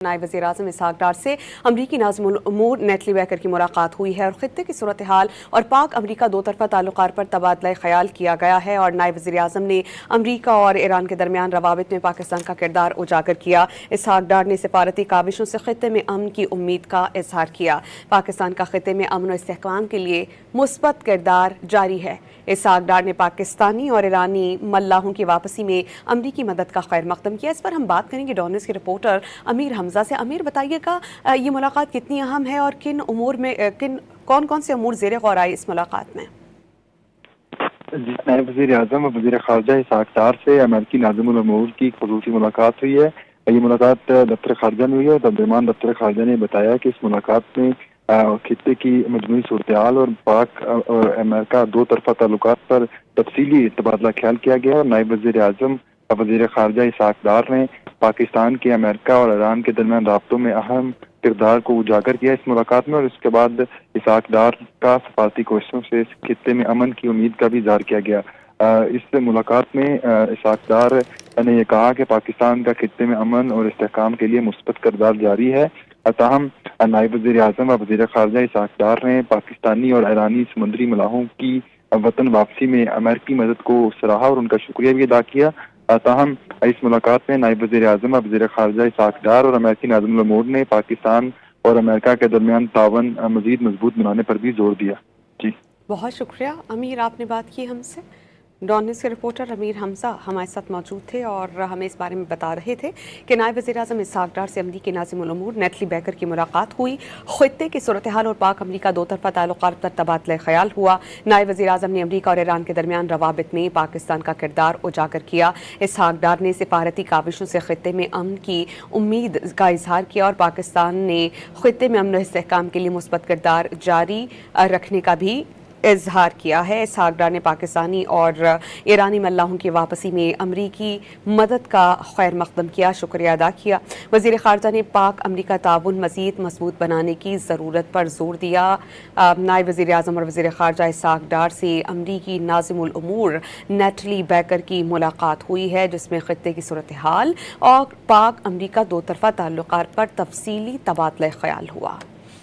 नायब वज़ीर-ए-आज़म इसहाक डार से अमरीकी नाज़िमुल उमूर नेटली बैकर की मुलाकात हुई है और खित्ते की सूरत हाल और पाक अमरीका दो तरफ़ा ताल्लुकात पर तबादला ख्याल किया गया है। और नायब वज़ीर-ए-आज़म ने अमरीका और ईरान के दरमियान रवाबित में पाकिस्तान का किरदार उजागर किया। इसहाक डार ने सिफारती काविशों से खित्ते में अमन की उम्मीद का इजहार किया। पाकिस्तान का खित्ते में अमन और इस्तेहकाम के लिए मुस्बत किरदार जारी है। इसहाक डार ने पाकिस्तानी और ईरानी मल्लाहों की वापसी में अमरीकी मदद का खैर मकदम किया। इस पर हम बात करेंगे डॉन न्यूज़ के रिपोर्टर अमीर हमजा से। अमीर, बताइएगा ये मुलाकात कितनी अहम है और किन उमूर में कौन कौन से उमूर ज़ेर गौर आए इस मुलाकात में? जी, नायब वज़ीर-ए-आज़म और वज़ीर ख़ारजा इसहाक डार से अमेरिकी नाज़िमुल उमूर की ख़ुसूसी मुलाकात हुई है। ये मुलाकात दफ्तर ख़ारजा में हुई है। तर्जुमान दफ्तर ख़ारजा ने बताया कि इस मुलाकात में खित्ते की मजमूई सूरत हाल और पाक और अमेरिका दो तरफ़ा ताल्लुकात पर तफसीली तबादला ख्याल किया गया। और नायब वज़ीर-ए-आज़म और वज़ीर ख़ारजा इसहाक डार ने पाकिस्तान के अमेरिका और ईरान के दरमियान राब्तों में अहम किरदार को उजागर किया इस मुलाकात में। और इसके बाद इसहाक डार का सफारती कोशिशों से इस खित्ते में अमन की उम्मीद का भी इज़हार किया गया। इस मुलाकात में इसहाक डार ने यह कहा कि पाकिस्तान का खित्ते में अमन और इस्तेहकाम के लिए मुस्बत किरदार जारी है। ताहम नायब वज़ीर-ए-आज़म और वज़ीर ख़ारजा इसहाक डार ने पाकिस्तानी और ईरानी समुद्री मलाहों की वतन वापसी में अमेरिकी मदद को सराहा और उनका शुक्रिया भी अदा किया। ताहम इस मुलाकात में नायब वज़ीर-ए-आज़म और वज़ीर ख़ारजा इसहाक डार और अमेरिकी नाज़िमुल उमूर ने पाकिस्तान और अमेरिका के दरमियान तावन मज़ीद मजबूत बनाने पर भी जोर दिया। जी, बहुत शुक्रिया अमीर, आपने बात की हमसे। डॉन न्यूज़ के रिपोर्टर अमीर हमजा हमारे साथ मौजूद थे और हमें इस बारे में बता रहे थे कि नायब वज़ीर-ए-आज़म इसहाक डार से अमरीकी नाज़िमुल उमूर नेटली बैकर की मुलाकात हुई। खित्ते की सूरत हाल और पाक अमरीका दो तरफ़ा ताल्लुकात पर तबादला ख्याल हुआ। नायब वज़ीर-ए-आज़म ने अमरीका और ईरान के दरमियान रवाबित में पाकिस्तान का किरदार उजागर किया। इसहाक डार ने सिफारती काविशों से खित्ते में अमन की उम्मीद का इजहार किया और पाकिस्तान ने खित्ते में अमन और इस्तेहकाम के लिए मुस्बत किरदार जारी रखने का भी इजहार किया है। इसहाक डार ने पाकिस्तानी और ईरानी मल्लाहों की वापसी में अमरीकी मदद का खैर मकदम किया, शुक्रिया अदा किया। वज़ीर ख़ारजा ने पाक अमरीका ताउन मज़ीद मजबूत बनाने की ज़रूरत पर जोर दिया। नायब वज़ीर-ए-आज़म और वज़ीर ख़ारजा इसहाक डार से अमरीकी नाज़िमुल उमूर नेटली बैकर की मुलाकात हुई है, जिसमें खित्ते की सूरत हाल और पाक अमरीका दो तरफ़ा ताल्लुकात पर तफसीली तबादला ख्याल हुआ।